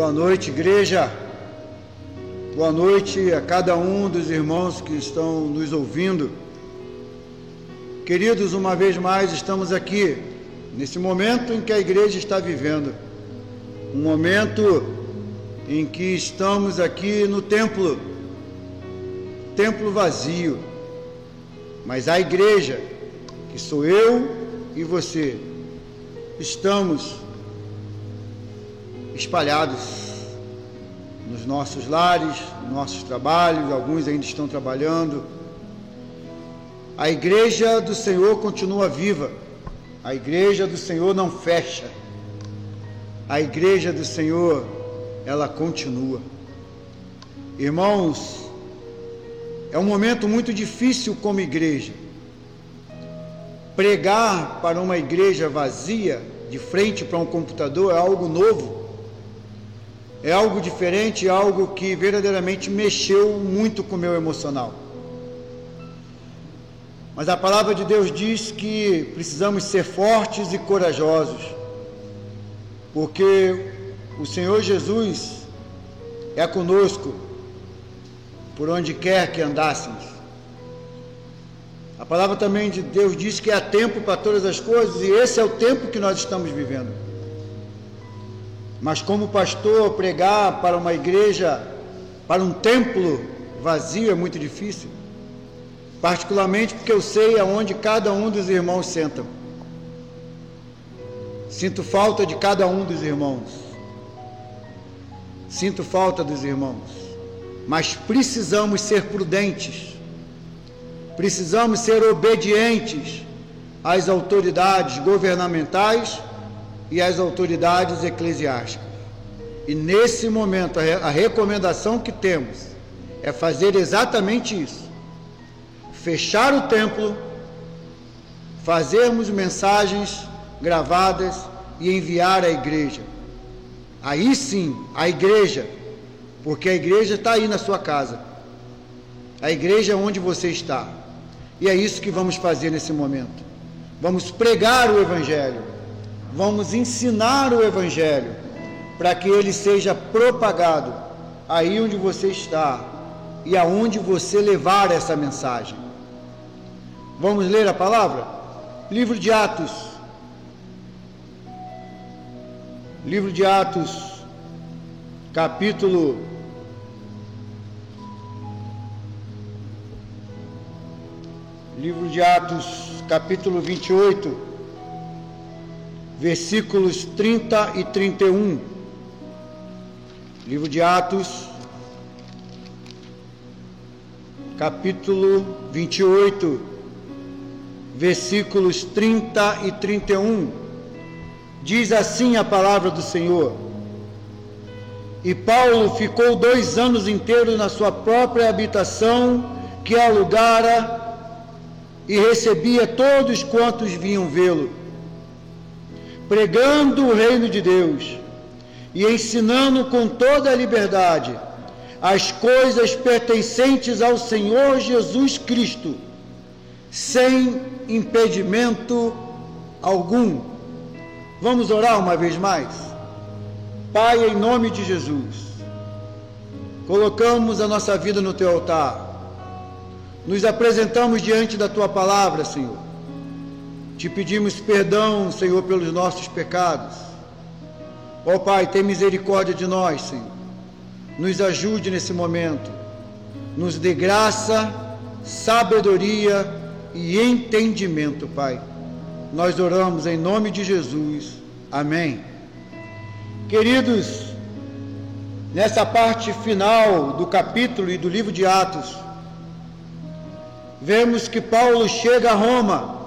Boa noite, igreja. Boa noite a cada um dos irmãos que estão nos ouvindo. Queridos, uma vez mais estamos aqui, nesse momento em que a igreja está vivendo. Um momento em que estamos aqui no templo vazio. Mas a igreja, que sou eu e você, estamos espalhados nos nossos lares, nos nossos trabalhos, alguns ainda estão trabalhando. A igreja do Senhor continua viva, a igreja do Senhor não fecha, a igreja do Senhor, ela continua. Irmãos, é um momento muito difícil como igreja. Pregar para uma igreja vazia, de frente para um computador, é algo novo. É algo diferente, é algo que verdadeiramente mexeu muito com o meu emocional. Mas a palavra de Deus diz que precisamos ser fortes e corajosos, porque o Senhor Jesus é conosco por onde quer que andássemos. A palavra também de Deus diz que há tempo para todas as coisas, e esse é o tempo que nós estamos vivendo. Mas como pastor, pregar para uma igreja, para um templo vazio é muito difícil, particularmente porque eu sei aonde cada um dos irmãos sentam. Sinto falta de cada um dos irmãos, sinto falta dos irmãos, mas precisamos ser prudentes, precisamos ser obedientes às autoridades governamentais e às autoridades eclesiásticas. E nesse momento a recomendação que temos é fazer exatamente isso: fechar o templo, fazermos mensagens gravadas e enviar à igreja. Aí sim, a igreja, porque a igreja está aí na sua casa, a igreja é onde você está, e é isso que vamos fazer nesse momento. Vamos pregar o Evangelho, vamos ensinar o Evangelho, para que ele seja propagado aí onde você está e aonde você levar essa mensagem. Vamos ler a palavra? Livro de Atos, capítulo 28, versículos 30 e 31. Livro de Atos, capítulo 28, versículos 30 e 31. Diz assim a palavra do Senhor: E Paulo ficou 2 anos inteiros na sua própria habitação, que alugara, e recebia todos quantos vinham vê-lo, pregando o reino de Deus e ensinando com toda a liberdade as coisas pertencentes ao Senhor Jesus Cristo, sem impedimento algum. Vamos orar uma vez mais? Pai, em nome de Jesus, colocamos a nossa vida no Teu altar, nos apresentamos diante da Tua palavra, Senhor. Te pedimos perdão, Senhor, pelos nossos pecados. Ó Pai, tem misericórdia de nós, Senhor. Nos ajude nesse momento. Nos dê graça, sabedoria e entendimento, Pai. Nós oramos em nome de Jesus. Amém. Queridos, nessa parte final do capítulo e do livro de Atos, vemos que Paulo chega a Roma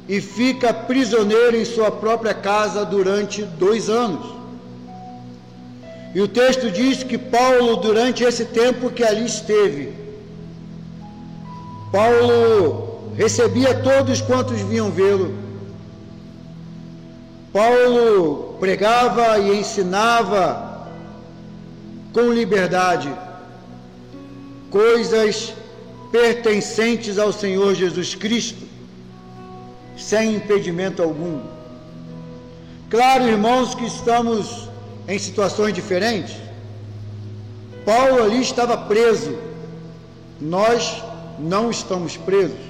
e fica prisioneiro em sua própria casa durante 2 anos. E o texto diz que Paulo, durante esse tempo que ali esteve, Paulo recebia todos quantos vinham vê-lo. Paulo pregava e ensinava com liberdade coisas pertencentes ao Senhor Jesus Cristo, sem impedimento algum. Claro, irmãos, que estamos em situações diferentes. Paulo ali estava preso, nós não estamos presos.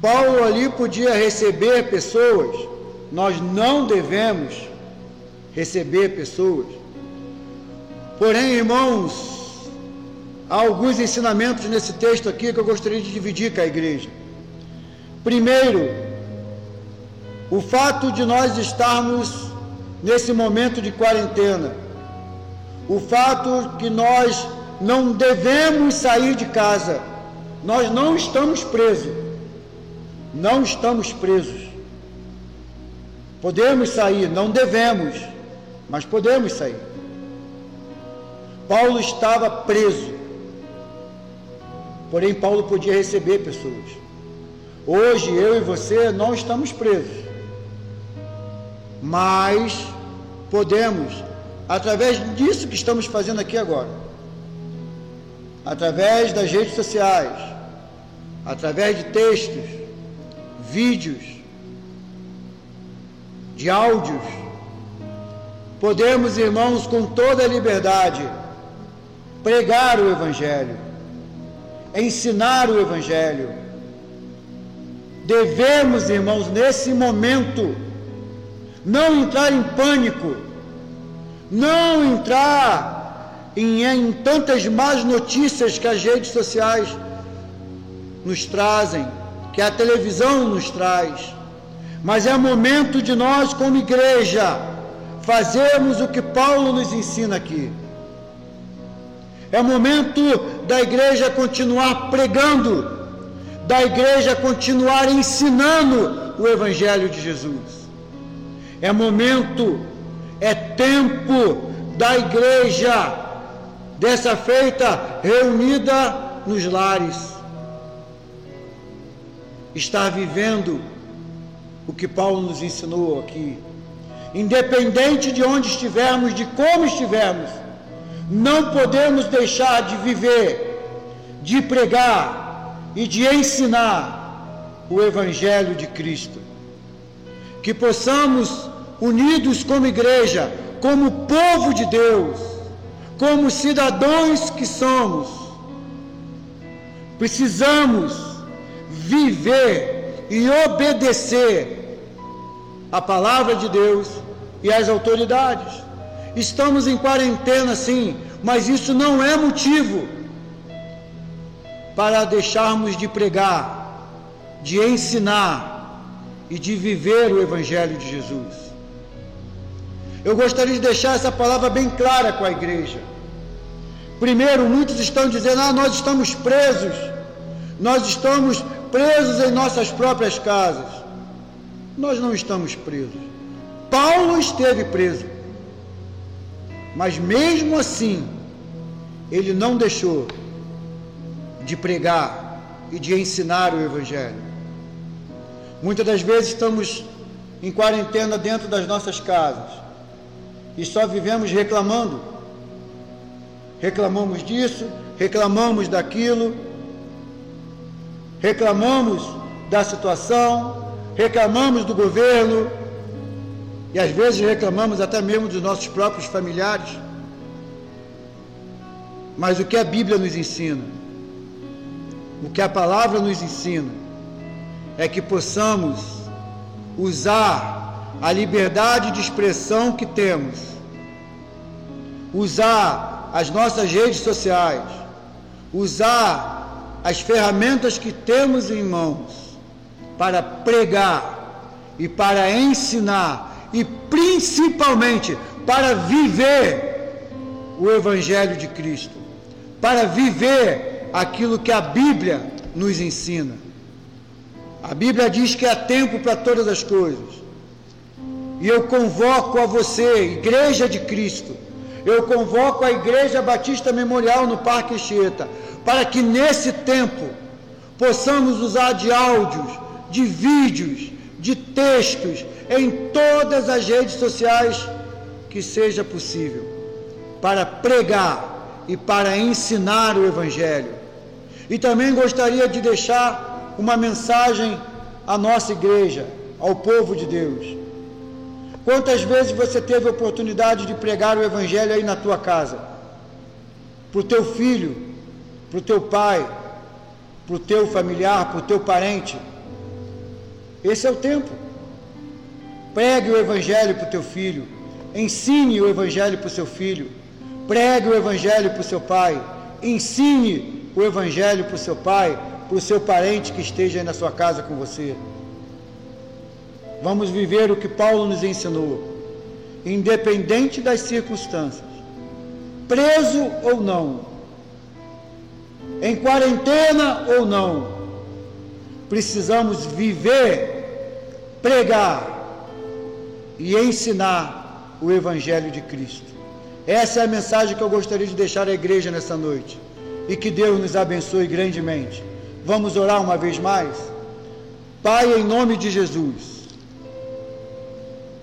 Paulo ali podia receber pessoas, nós não devemos receber pessoas. Porém, irmãos, há alguns ensinamentos nesse texto aqui que eu gostaria de dividir com a igreja. Primeiro, o fato de nós estarmos nesse momento de quarentena, o fato que nós não devemos sair de casa, nós não estamos presos, não estamos presos, podemos sair, não devemos, mas podemos sair. Paulo estava preso, porém Paulo podia receber pessoas. Hoje eu e você não estamos presos, mas podemos, através disso que estamos fazendo aqui agora, através das redes sociais, através de textos, vídeos, de áudios, podemos, irmãos, com toda a liberdade, pregar o Evangelho, ensinar o Evangelho. Devemos, irmãos, nesse momento, não entrar em pânico, não entrar em tantas más notícias que as redes sociais nos trazem, que a televisão nos traz, mas é momento de nós, como igreja, fazermos o que Paulo nos ensina aqui. É momento da igreja continuar pregando, da igreja continuar ensinando o Evangelho de Jesus. É momento, é tempo da igreja, dessa feita reunida nos lares, estar vivendo o que Paulo nos ensinou aqui. Independente de onde estivermos, de como estivermos, não podemos deixar de viver, de pregar e de ensinar o Evangelho de Cristo. Que possamos, unidos como igreja, como povo de Deus, como cidadãos que somos, precisamos viver e obedecer a palavra de Deus e as autoridades. Estamos em quarentena, sim, mas isso não é motivo para deixarmos de pregar, de ensinar e de viver o Evangelho de Jesus. Eu gostaria de deixar essa palavra bem clara com a igreja. Primeiro, muitos estão dizendo: nós estamos presos em nossas próprias casas. Nós não estamos presos. Paulo esteve preso, mas mesmo assim, ele não deixou de pregar e de ensinar o Evangelho. Muitas das vezes estamos em quarentena dentro das nossas casas e só vivemos reclamando. Reclamamos disso, reclamamos daquilo, reclamamos da situação, reclamamos do governo e às vezes reclamamos até mesmo dos nossos próprios familiares. Mas o que a Bíblia nos ensina, o que a palavra nos ensina, é que possamos usar a liberdade de expressão que temos, usar as nossas redes sociais, usar as ferramentas que temos em mãos para pregar e para ensinar e principalmente para viver o Evangelho de Cristo, para viver aquilo que a Bíblia nos ensina. A Bíblia diz que há tempo para todas as coisas. E eu convoco a você, Igreja de Cristo, eu convoco a Igreja Batista Memorial no Parque Anchieta, para que nesse tempo possamos usar de áudios, de vídeos, de textos, em todas as redes sociais que seja possível, para pregar e para ensinar o Evangelho. E também gostaria de deixar uma mensagem à nossa igreja, ao povo de Deus. Quantas vezes você teve a oportunidade de pregar o Evangelho aí na tua casa? Para o teu filho, para o teu pai, para o teu familiar, para o teu parente. Esse é o tempo. Pregue o Evangelho para o teu filho, ensine o Evangelho para o seu filho, pregue o Evangelho para o seu pai, ensine o Evangelho para o seu pai, para o seu parente que esteja aí na sua casa com você. Vamos viver o que Paulo nos ensinou, independente das circunstâncias, preso ou não, em quarentena ou não, precisamos viver, pregar e ensinar o Evangelho de Cristo. Essa é a mensagem que eu gostaria de deixar à igreja nessa noite, e que Deus nos abençoe grandemente. Vamos orar uma vez mais? Pai, em nome de Jesus,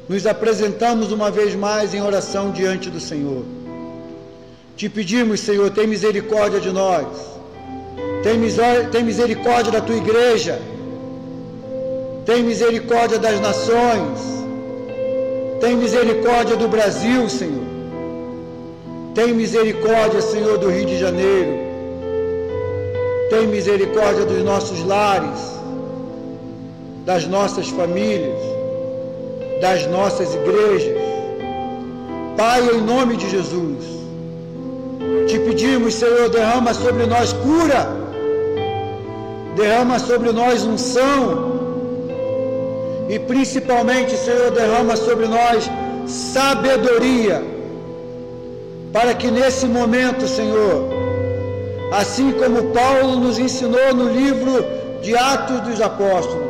nos apresentamos uma vez mais em oração diante do Senhor. Te pedimos, Senhor, tem misericórdia de nós, tem misericórdia da tua igreja, tem misericórdia das nações, tem misericórdia do Brasil, Senhor, tem misericórdia, Senhor, do Rio de Janeiro, tem misericórdia dos nossos lares, das nossas famílias, das nossas igrejas. Pai, em nome de Jesus, te pedimos, Senhor, derrama sobre nós cura, derrama sobre nós unção, e principalmente, Senhor, derrama sobre nós sabedoria, para que nesse momento, Senhor, assim como Paulo nos ensinou no livro de Atos dos Apóstolos,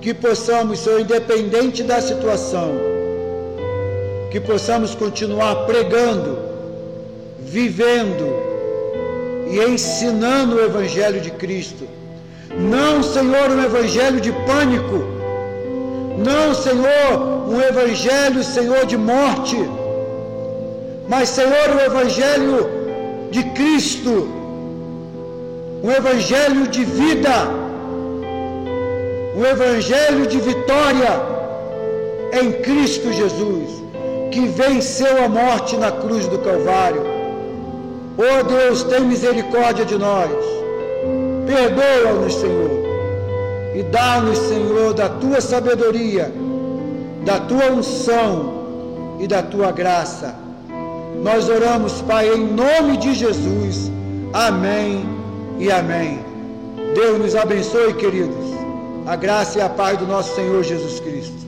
que possamos, Senhor, independente da situação, que possamos continuar pregando, vivendo e ensinando o Evangelho de Cristo. Não, Senhor, um evangelho de pânico, não, Senhor, um evangelho, Senhor, de morte, mas, Senhor, o Evangelho de Cristo, um Evangelho de vida, um Evangelho de vitória em Cristo Jesus, que venceu a morte na cruz do Calvário. Oh Deus, tem misericórdia de nós, perdoa-nos, Senhor, e dá-nos, Senhor, da tua sabedoria, da tua unção e da tua graça. Nós oramos, Pai, em nome de Jesus. Amém e amém. Deus nos abençoe, queridos. A graça e a paz do nosso Senhor Jesus Cristo.